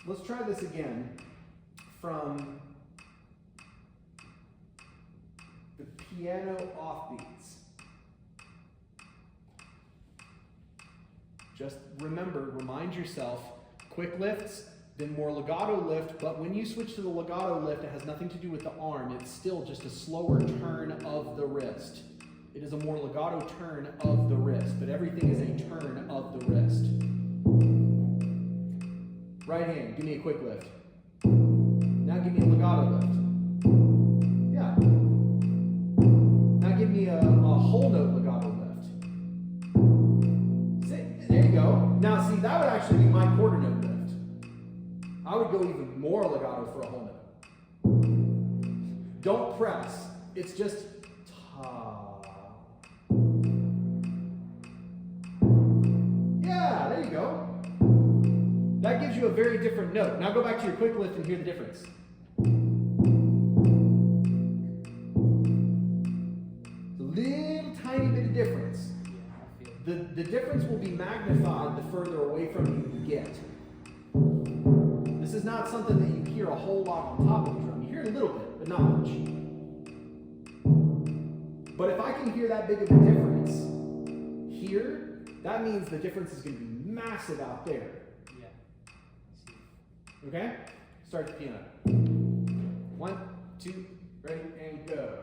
Let's try this again from the piano offbeats. Just remember, remind yourself, quick lifts, then more legato lift, but when you switch to the legato lift, it has nothing to do with the arm. It's still just a slower turn of the wrist. It is a more legato turn of the wrist, but everything is a turn of the wrist. Right hand, give me a quick lift. Now give me a legato lift. Yeah. Now give me a whole note legato lift. See, there you go. Now see, that would actually be my quarter note lift. I would go even more legato for a whole note. Don't press. It's just ta. Yeah, there you go. That gives you a very different note. Now go back to your quick lift and hear the difference. It's a little tiny bit of difference. The difference will be magnified the further away from you you get. This is not something that you hear a whole lot on top of the drum. You hear it a little bit, but not much. But if I can hear that big of a difference here, that means the difference is going to be massive out there. Yeah. Okay? Start the piano. 1, 2, ready, and go.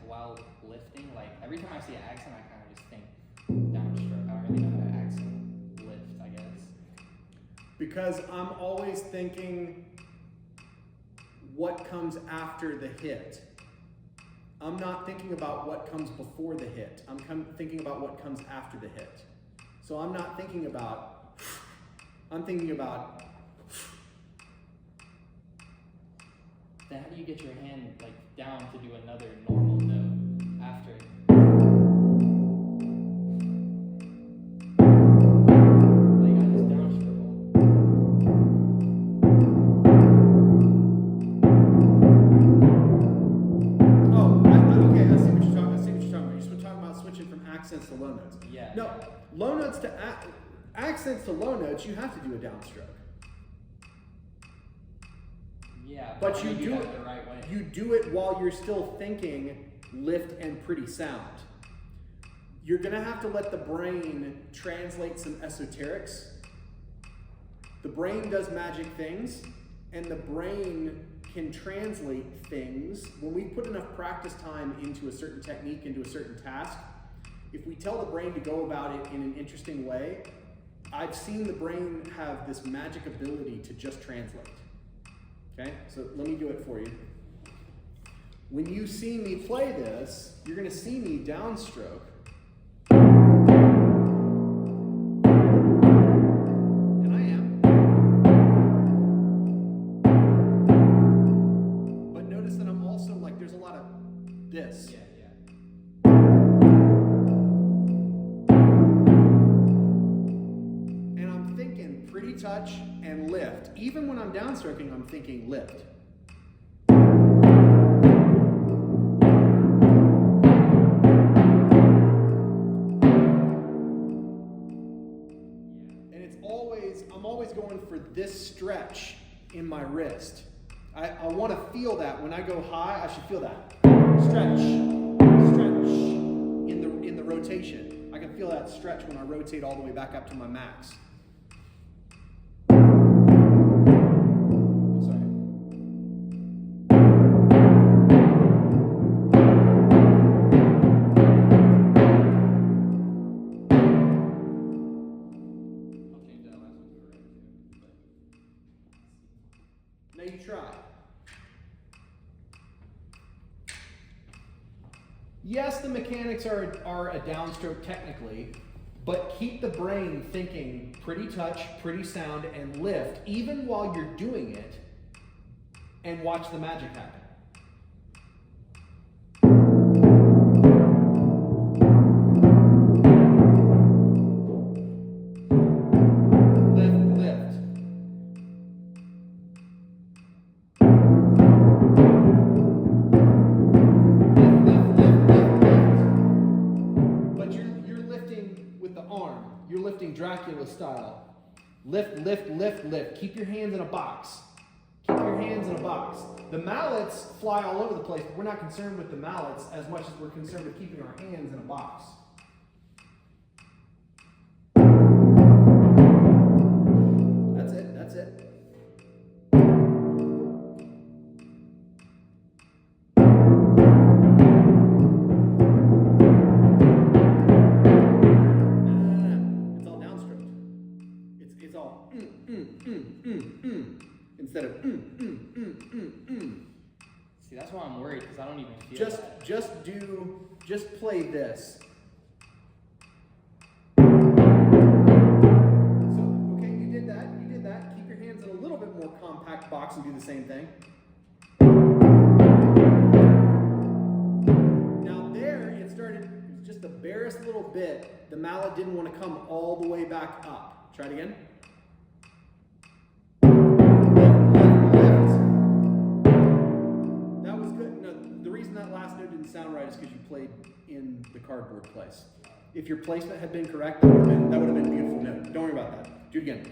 While lifting, like every time I see an accent, I kind of just think downstroke. I don't really know how to accent lift, I guess. Because I'm always thinking what comes after the hit. I'm not thinking about what comes before the hit. I'm thinking about what comes after the hit. So I'm not thinking about, I'm thinking about. Then how do you get your hand like down to do another normal note after? Like I just downstroke. Oh, okay. I see what you're talking about. You're talking about switching from accents to low notes. Yeah. No, low notes to accents to low notes. You have to do a downstroke. Yeah, but you do it the right way. You do it while you're still thinking lift and pretty sound. You're gonna have to let the brain translate some esoterics. The brain does magic things, and the brain can translate things. When we put enough practice time into a certain technique, into a certain task, if we tell the brain to go about it in an interesting way, I've seen the brain have this magic ability to just translate. Okay, so let me do it for you. When you see me play this, you're going to see me downstroke. And I am. But notice that I'm also like, there's a lot of this. Yeah. And I'm thinking pretty touch and lift. Even when I'm downstroking, I'm thinking lift. And it's always, I'm always going for this stretch in my wrist. I want to feel that. When I go high, I should feel that. Stretch in the rotation. I can feel that stretch when I rotate all the way back up to my max. Now you try. Yes, the mechanics are a downstroke technically, But keep the brain thinking pretty touch, pretty sound, and lift, even while you're doing it, and watch the magic happen. Lift, lift. But you're lifting with the arm. You're lifting Dracula style. Lift, lift, lift, lift. Keep your hands in a box. Keep your hands in a box. The mallets fly all over the place, but we're not concerned with the mallets as much as we're concerned with keeping our hands in a box. That's it, that's it. It's all downstroked. It's all instead of See, that's why I'm worried, because I don't even feel that. Just play this. So, okay, you did that. Keep your hands in a little bit more compact box and do the same thing. Now there, it started just the barest little bit. The mallet didn't want to come all the way back up. Try it again. That last note didn't sound right is because you played in the cardboard place. If your placement had been correct, that would have been a beautiful note. Don't worry about that. Do it again.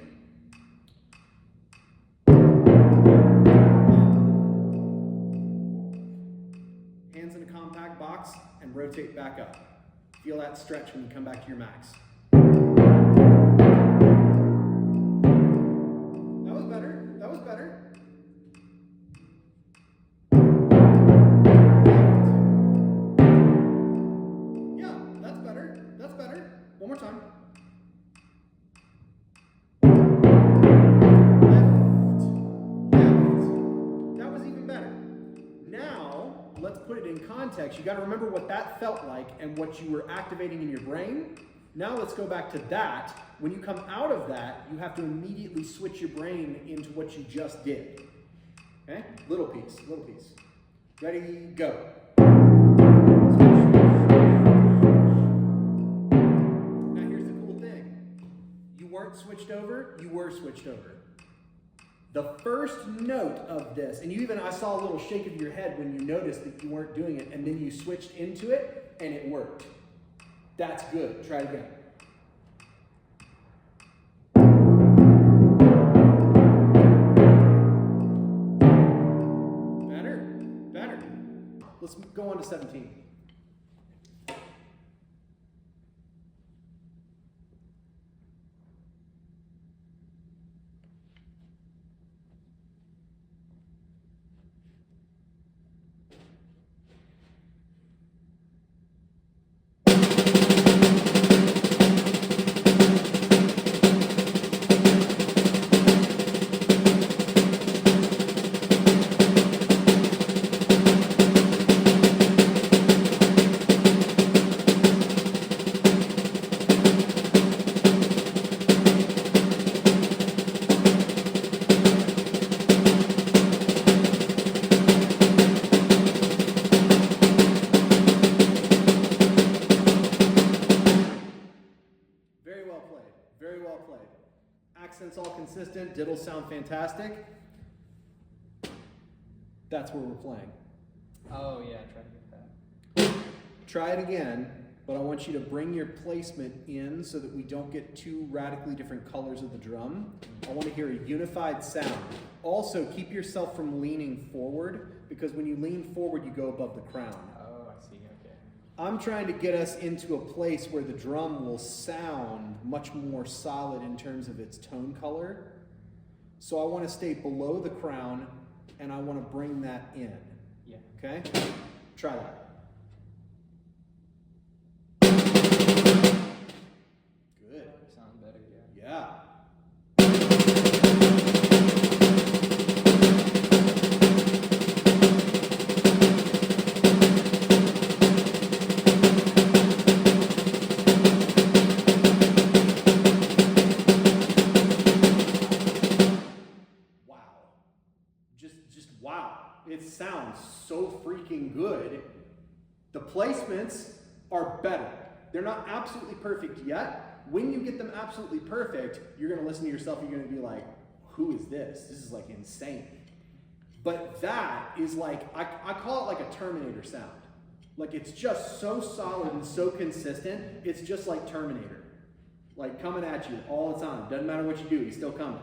Hands in a compact box and rotate back up. Feel that stretch when you come back to your max. That was better. That was better. One more time. Lift. That was even better. Now, let's put it in context. You got to remember what that felt like and what you were activating in your brain. Now let's go back to that. When you come out of that, you have to immediately switch your brain into what you just did. Okay? Little piece, little piece. Ready, go. Switched over, you were switched over. The first note of this, and I saw a little shake of your head when you noticed that you weren't doing it, and then you switched into it, and it worked. That's good. Try it again. Better. Let's go on to 17. Very well played. Accents all consistent, diddles sound fantastic. That's where we're playing. Oh yeah, try to get that. Try it again, but I want you to bring your placement in so that we don't get two radically different colors of the drum. I want to hear a unified sound. Also, keep yourself from leaning forward, because when you lean forward, you go above the crown. Oh, I see, okay. I'm trying to get us into a place where the drum will sound much more solid in terms of its tone color. So I want to stay below the crown, and I want to bring that in. Yeah. Okay? Try that. Good. Sounds better, yeah. Yeah. wow, it sounds so freaking good. The placements are better. They're not absolutely perfect yet. When you get them absolutely perfect, you're gonna listen to yourself and you're gonna be like, who is this? This is like insane. But that is like, I call it like a Terminator sound. Like it's just so solid and so consistent, it's just like Terminator. Like coming at you all the time. Doesn't matter what you do, he's still coming.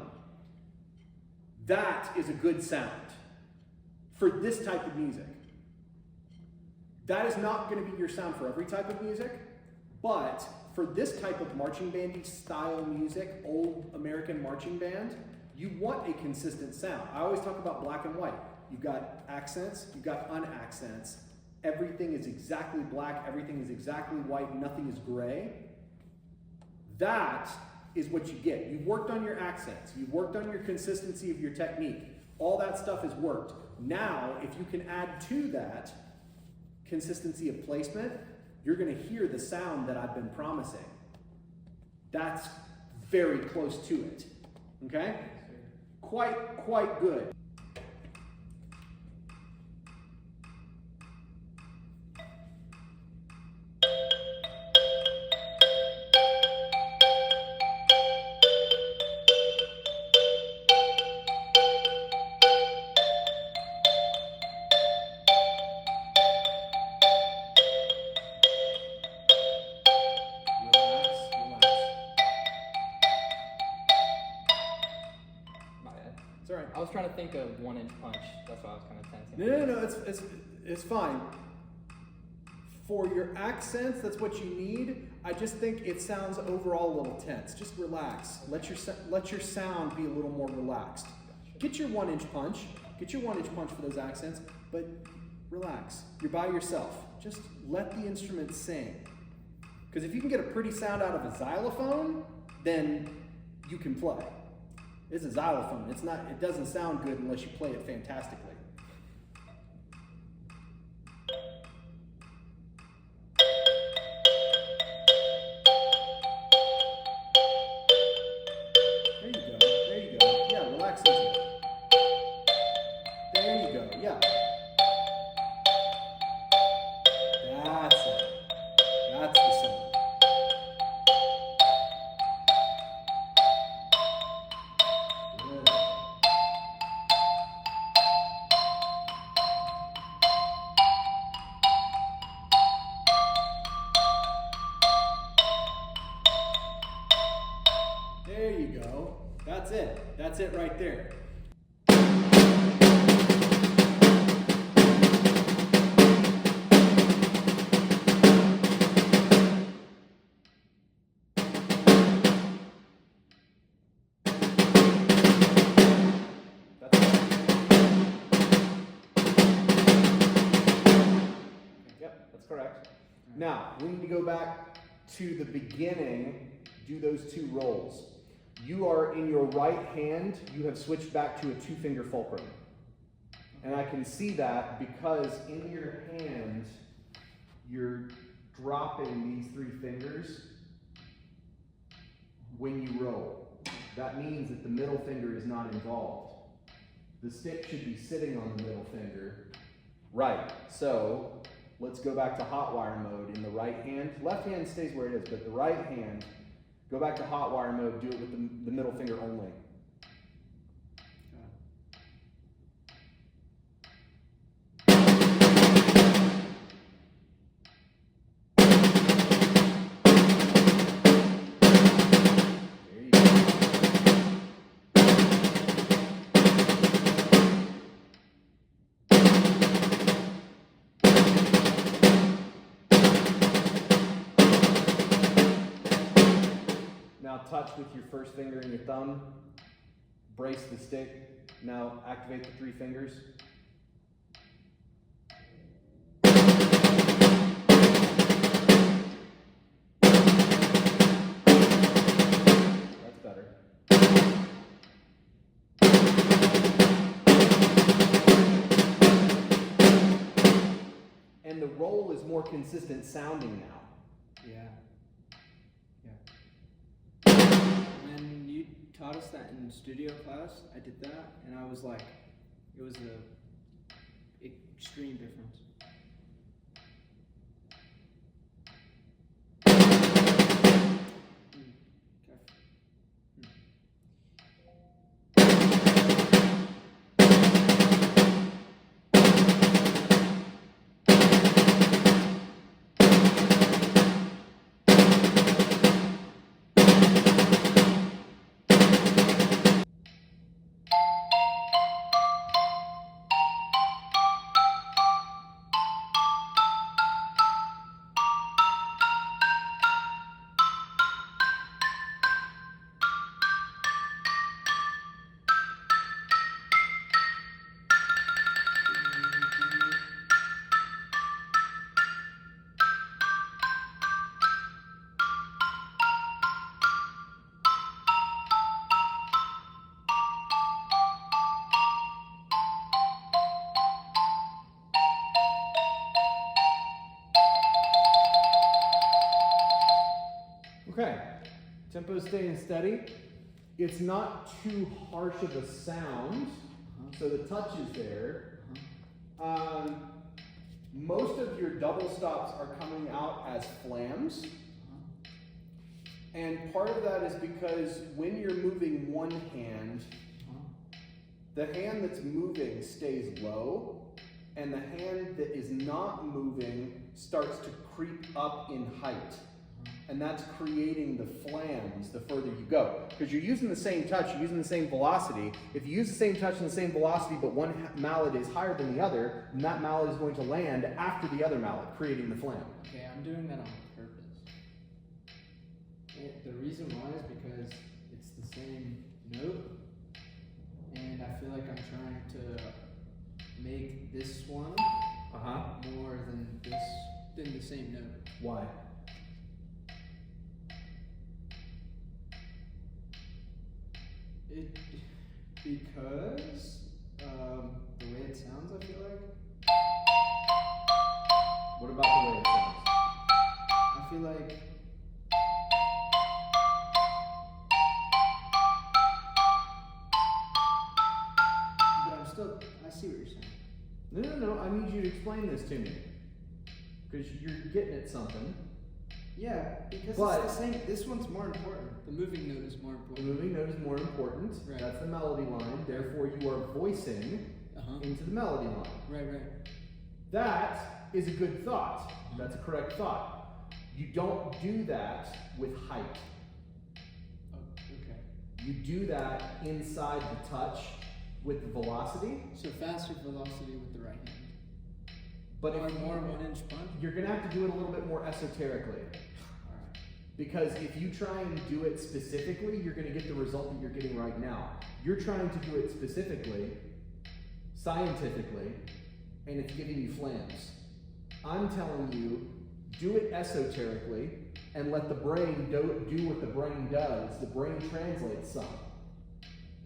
That is a good sound for this type of music. That is not going to be your sound for every type of music, but for this type of marching bandy style music, old American marching band, you want a consistent sound. I always talk about black and white. You've got accents, you've got unaccents. Everything is exactly black, everything is exactly white, nothing is gray. That is what you get. You've worked on your accents, you've worked on your consistency of your technique. All that stuff has worked. Now, if you can add to that consistency of placement, you're going to hear the sound that I've been promising. That's very close to it. Okay? Quite good. It's alright. I was trying to think of 1-inch punch. That's why I was kind of tensing. No, it's fine. For your accents, that's what you need. I just think it sounds overall a little tense. Just relax. Let your sound be a little more relaxed. Get your 1-inch punch. Get your 1-inch punch for those accents, but relax. You're by yourself. Just let the instrument sing. Because if you can get a pretty sound out of a xylophone, then you can play. It's a xylophone. It doesn't sound good unless you play it fantastically. There you go. Yeah, relax into it. There you go. Yeah. That's it. That's the sound. There you go. That's it. That's it right there. Yep, that's correct. Now, we need to go back to the beginning, do those two rolls. You are in your right hand, you have switched back to a 2-finger fulcrum. And I can see that because in your hand, you're dropping these 3 fingers when you roll. That means that the middle finger is not involved. The stick should be sitting on the middle finger. Right, so let's go back to hot wire mode in the right hand. Left hand stays where it is, but the right hand, go back to hot wire mode, do it with the middle finger only. Now touch with your first finger and your thumb. Brace the stick. Now activate the 3 fingers. That's better. And the roll is more consistent sounding now. Yeah. When you taught us that in studio class, I did that, and I was like, it was extreme difference. Okay, tempo staying steady. It's not too harsh of a sound, so the touch is there. Most of your double stops are coming out as flams. And part of that is because when you're moving one hand, the hand that's moving stays low, and the hand that is not moving starts to creep up in height. And that's creating the flams the further you go. Because you're using the same touch, you're using the same velocity. If you use the same touch and the same velocity, but one mallet is higher than the other, then that mallet is going to land after the other mallet, creating the flam. Okay, I'm doing that on purpose. The reason why is because it's the same note, and I feel like I'm trying to make this one more than the same note. Why? Because the way it sounds, I feel like. What about the way it sounds? I feel like. But I see what you're saying. No, I need you to explain this to me. Because you're getting at something. Yeah, because it's the same. This one's more important. The moving note is more important. The moving note is more important. Right. That's the melody line. Therefore, you are voicing into the melody line. Right. That is a good thought. That's a correct thought. You don't do that with height. Oh, okay. You do that inside the touch with the velocity. So faster velocity with the right hand. But Or if more 1-inch punch? you're going to have to do it a little bit more esoterically. Alright. Because if you try and do it specifically, you're going to get the result that you're getting right now. You're trying to do it specifically, scientifically, and it's giving you flams. I'm telling you, do it esoterically and let the brain do what the brain does. The brain translates some.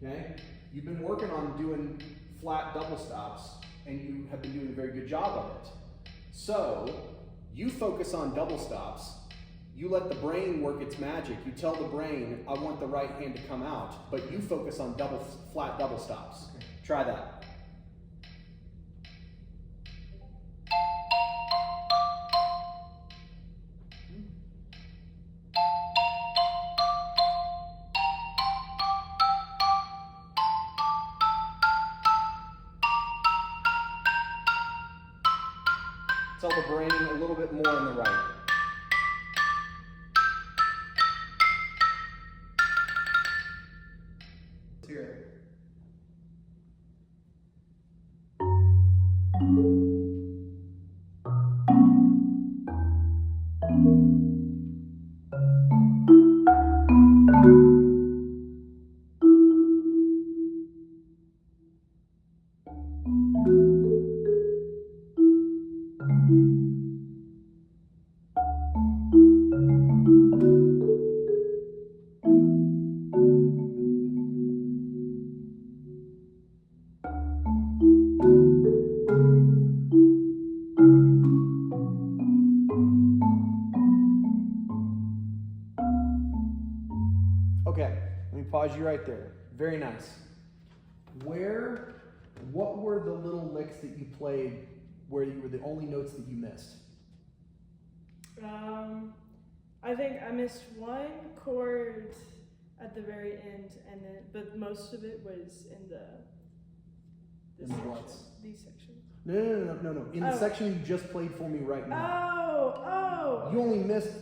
Okay? You've been working on doing flat double stops, and you have been doing a very good job of it. So, you focus on double stops, you let the brain work its magic. You tell the brain, I want the right hand to come out, but you focus on flat double stops. Okay. Try that. Tell the brain a little bit more on the right. Let's hear it. Okay, let me pause you right there. Very nice. Where what were the little licks that you played where you were the only notes that you missed? I think I missed one chord at the very end, and then but most of it was in In the section, what's? these sections. No. In the section you just played for me right now. Oh. You only missed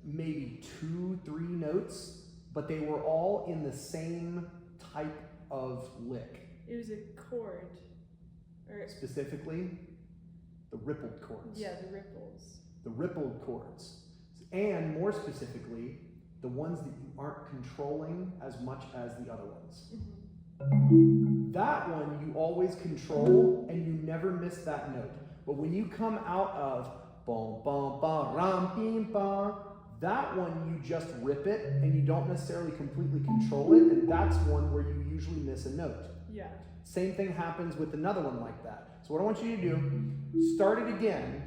maybe 2-3 notes, but they were all in the same type of lick. It was a chord, or Specifically, the rippled chords. yeah, the ripples. The rippled chords. And more specifically, the ones that you aren't controlling as much as the other ones. Mm-hmm. That one you always control and you never miss that note. But when you come out of bum bum ba ram bim ba, that one you just rip it and you don't necessarily completely control it, and that's one where you usually miss a note. Yeah. Same thing happens with another one like that. So what I want you to do, start it again,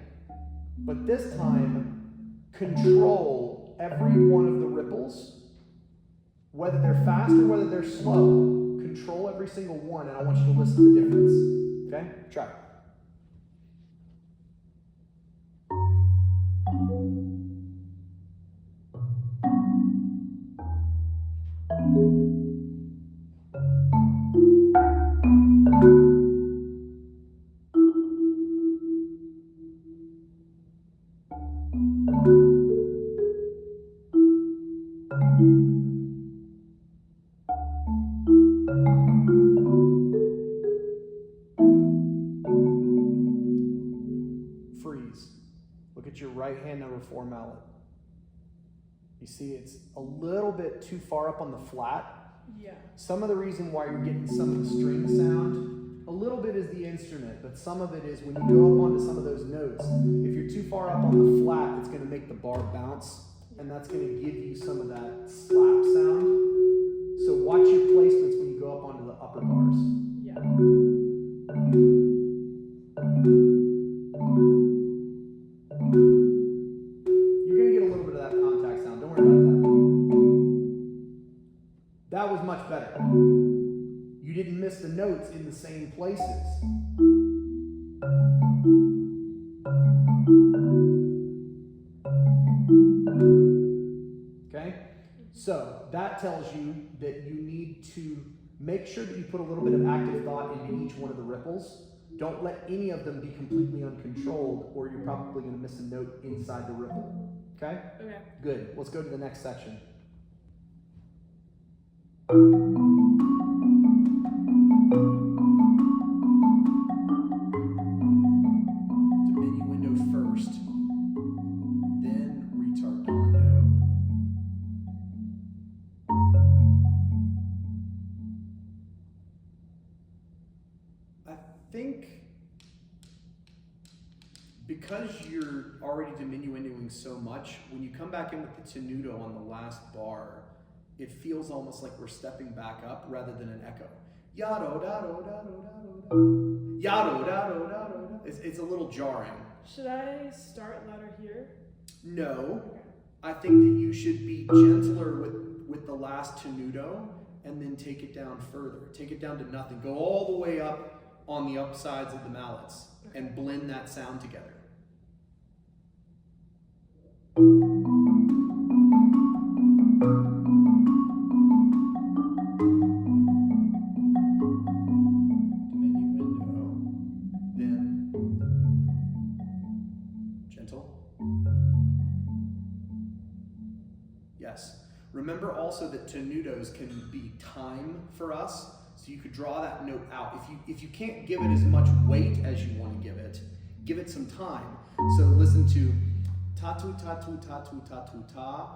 but this time control every one of the ripples, whether they're fast or whether they're slow. Control every single one, and I want you to listen to the difference. Okay? Try it. Freeze. Look at your right hand number 4 mallet. You see it's a little bit too far up on the flat. Yeah. Some of the reason why you're getting some of the string sound, a little bit is the instrument, but some of it is when you go up onto some of those notes, if you're too far up on the flat, it's going to make the bar bounce, and that's going to give you some of that slap sound. So watch your placements when you go up onto the upper bars. Yeah. You're going to get a little bit of that contact sound. Don't worry about that. That was much better. You didn't miss the notes in the same places. Okay? So that tells you that you need to make sure that you put a little bit of active thought into each one of the ripples. Don't let any of them be completely uncontrolled, or you're probably going to miss a note inside the ripple. Okay? Okay. Good. Let's go to the next section. Diminuendo first, then retardando. I think because you're already diminuendoing so much, when you come back in with the tenuto on the last bar, it feels almost like we're stepping back up rather than an echo. Yado da do da do da do da. Yado da do da do da. It's a little jarring. Should I start louder here? No, Okay. I think that you should be gentler with the last tenuto and then take it down further. Take it down to nothing. Go all the way up on the upsides of the mallets and blend that sound together. Diminuendo, then gentle. Yes. Remember also that tenutos can be time for us, so you could draw that note out. If you can't give it as much weight as you want to give it some time. So listen to ta tu ta tu ta tu ta tu ta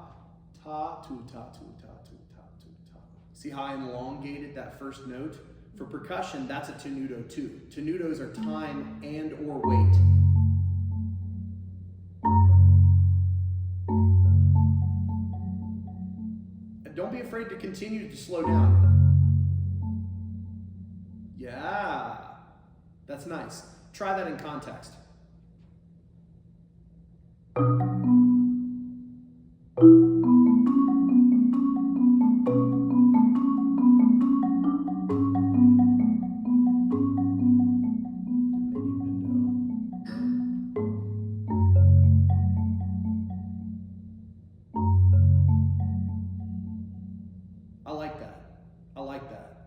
ta tu ta tu ta tu ta tu ta. See how I elongated that first note? For percussion, that's a tenuto too. Tenutos are time and or weight. Don't be afraid to continue to slow down. Yeah, that's nice. Try that in context.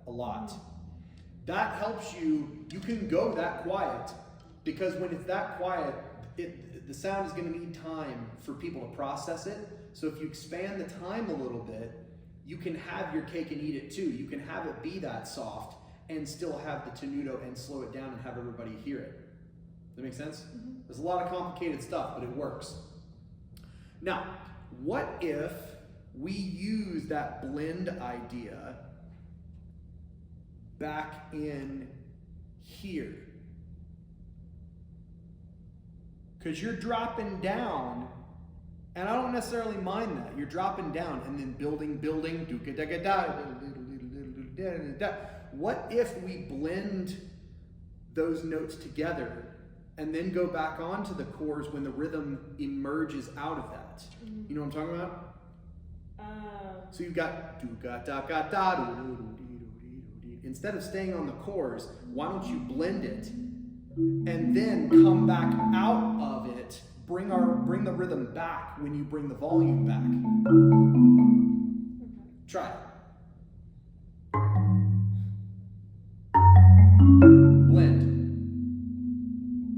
a lot. That helps you can go that quiet, because when it's that quiet, the sound is going to need time for people to process it. So if you expand the time a little bit, you can have your cake and eat it too. You can have it be that soft and still have the tenuto and slow it down and have everybody hear it. Does that make sense? Mm-hmm. There's a lot of complicated stuff, but it works. Now, what if we use that blend idea back in here? Because you're dropping down, and I don't necessarily mind that. You're dropping down and then building, what if we blend those notes together and then go back onto the chords when the rhythm emerges out of that? You know what I'm talking about? So you've got instead of staying on the chorus, why don't you blend it and then come back out of it, bring the rhythm back when you bring the volume back. Try it. Blend.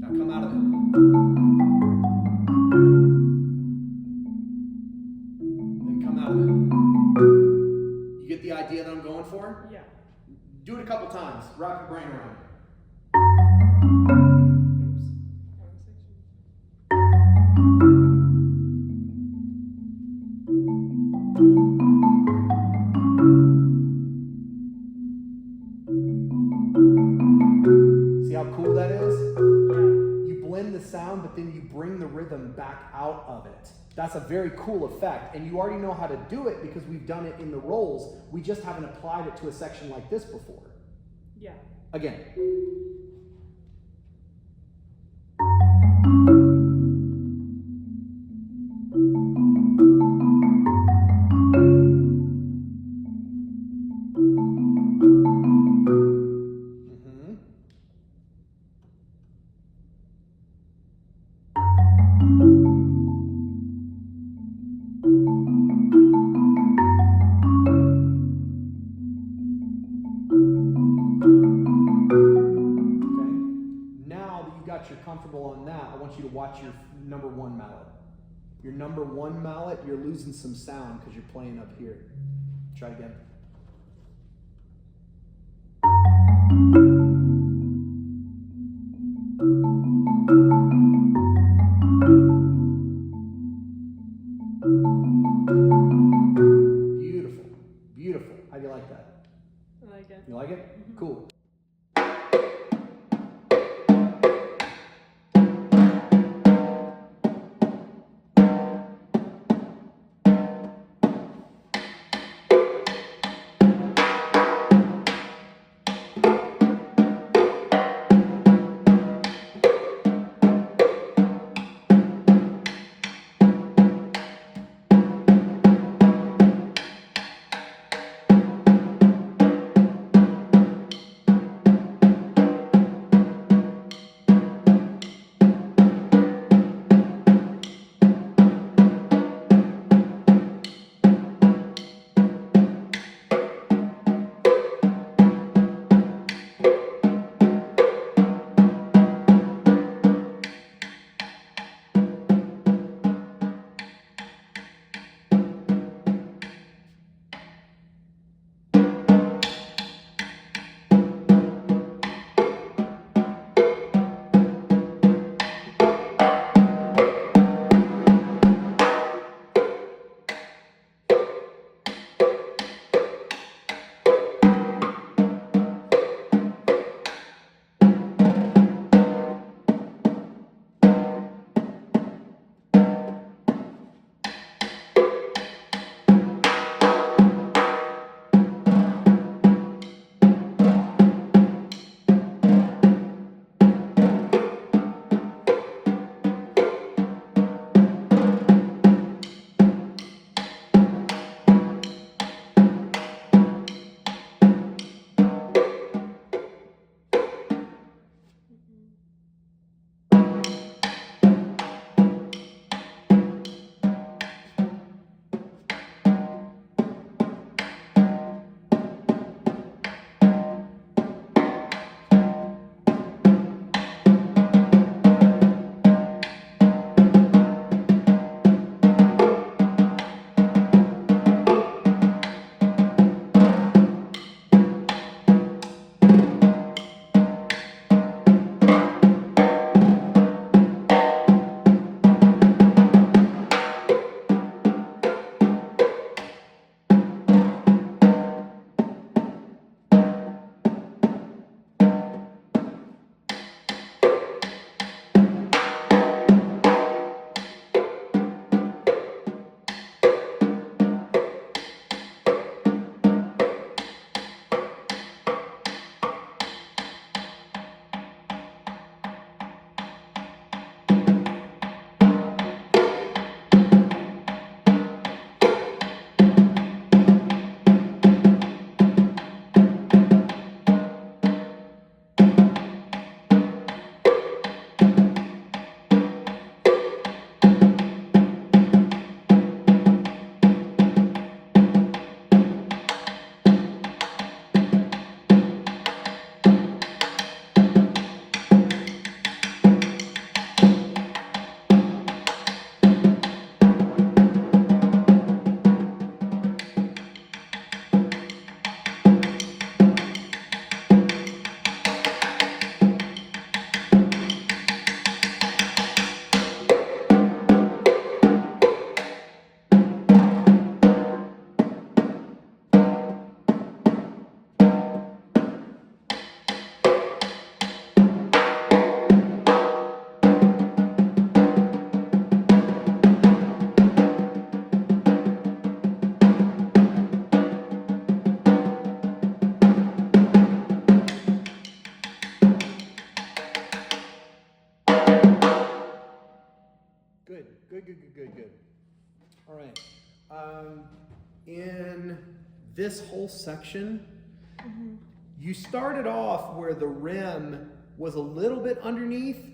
Now come out of it. Then come out of it. You get the idea that I'm going for? Yeah. Do it a couple times. Wrap your brain around it. Oops. Wrong section. See how cool that is? Yeah. You blend the sound, but then you bring the rhythm back out of it. That's a very cool effect, and you already know how to do it because we've done it in the rolls. We just haven't applied it to a section like this before. Yeah. Again. You're comfortable on that, I want you to watch your number one mallet. Your number one mallet, you're losing some sound because you're playing up here. Try again. Beautiful. Beautiful. How do you like that? I like it. You like it? Mm-hmm. Cool. this whole section, you started off where the rim was a little bit underneath,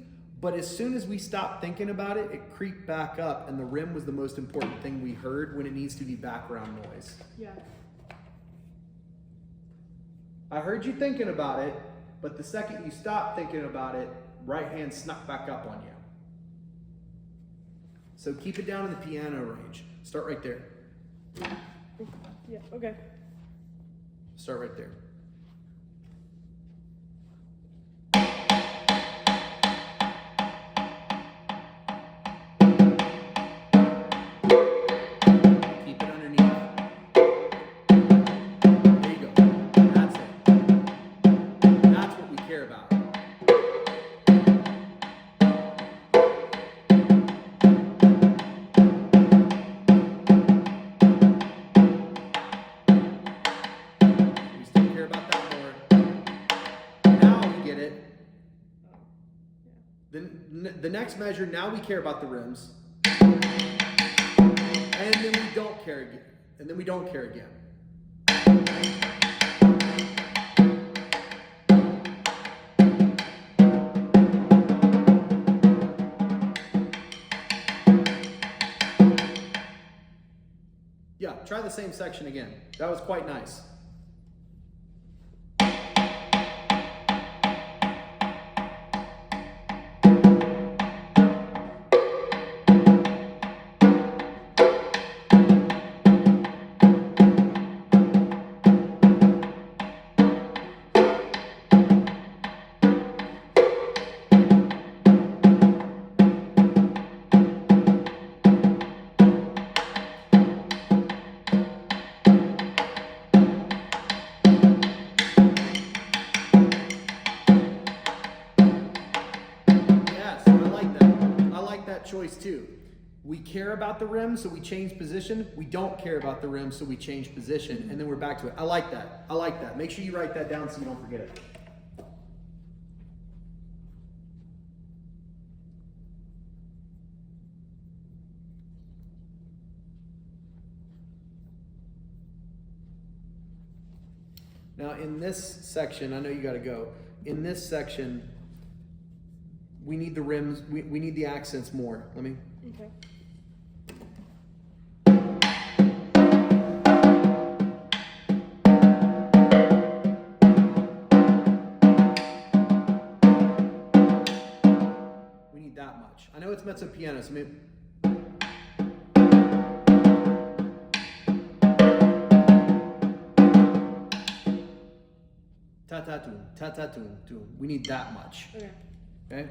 but as soon as we stopped thinking about it, it creeped back up, and the rim was the most important thing we heard when it needs to be background noise. Yeah. I heard you thinking about it, but the second you stopped thinking about it, right hand snuck back up on you. So keep it down in the piano range. Start right there. Yeah, okay. Start right there. Keep it underneath. There you go. That's it. That's what we care about. We still care about that more. Now we get it. The next measure, now we care about the rims. And then we don't care again. And then we don't care again. Yeah, try the same section again. That was quite nice. Choice too. We care about the rim, so we change position. We don't care about the rim, so we change position, and then we're back to it. I like that. I like that. Make sure you write that down so you don't forget it. Now in this section, I know you got to go. In this section, we need the rims, we need the accents more. Let me. Okay. We need that much. I know it's mezzo piano, so maybe. Ta-ta-toon, ta-ta-toon, toon. We need that much. Okay. Okay?